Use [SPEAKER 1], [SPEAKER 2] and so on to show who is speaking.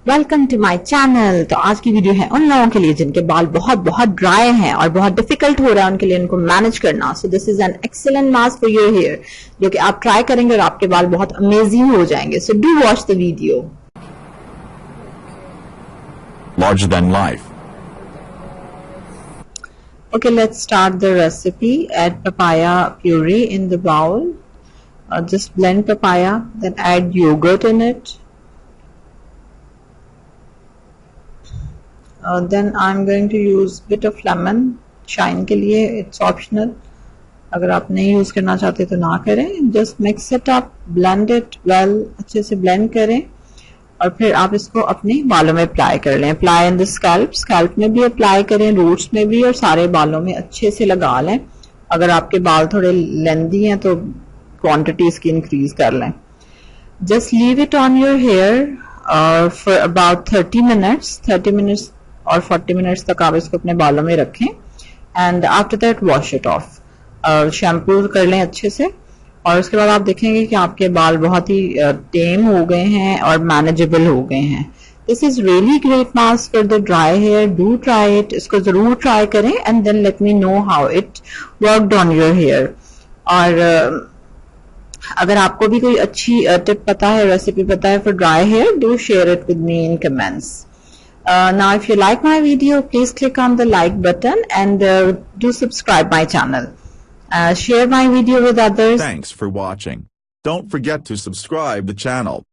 [SPEAKER 1] Welcome to my channel. तो आज की वीडियो है उन लोगों के लिए जिनके बाल बहुत बहुत ड्राई हैं और बहुत डिफिकल्ट हो रहा है उनके लिए उनको मैनेज करना। So this is an excellent mask for your hair जो कि आप ट्राई करेंगे और आपके बाल बहुत अमेजिंग हो जाएंगे। So do watch the video.
[SPEAKER 2] Larger than life.
[SPEAKER 1] Okay, let's start the recipe. Add papaya puree in the bowl. Just blend papaya, then add yogurt in it. Then I'm going to use bit of lemon shine के लिए. It's optional. अगर आप नहीं use करना चाहते तो ना करें. Just mix it up, blend it well. अच्छे से blend करें और फिर आप इसको अपने बालों में अप्लाई कर लें. अप्लाई इन द स्कैल्प में भी अप्लाई करें, रूट्स में भी, और सारे बालों में अच्छे से लगा लें. अगर आपके बाल थोड़े लेंदी हैं तो क्वांटिटी इसकी इंक्रीज कर लें. Just leave it on your here for about 30 minutes और 40 मिनट्स तक आप इसको अपने बालों में रखें. And after that wash it of. Shampoo कर लें अच्छे से और उसके बाद आप देखेंगे कि आपके बाल बहुत ही टेम हो गए हैं और मैनेजेबल हो गए हैं. This is really great mask for the dry hair. Do try it. इसको जरूर ट्राई करें and then let me know how it worked on your hair. और अगर आपको भी कोई अच्छी टिप पता है, रेसिपी पता है for dry hair, do share it with me in comments. Now if you like my video, please click on the like button and do subscribe my channel. Share my video with others.
[SPEAKER 2] Thanks for watching. Don't forget to subscribe the channel.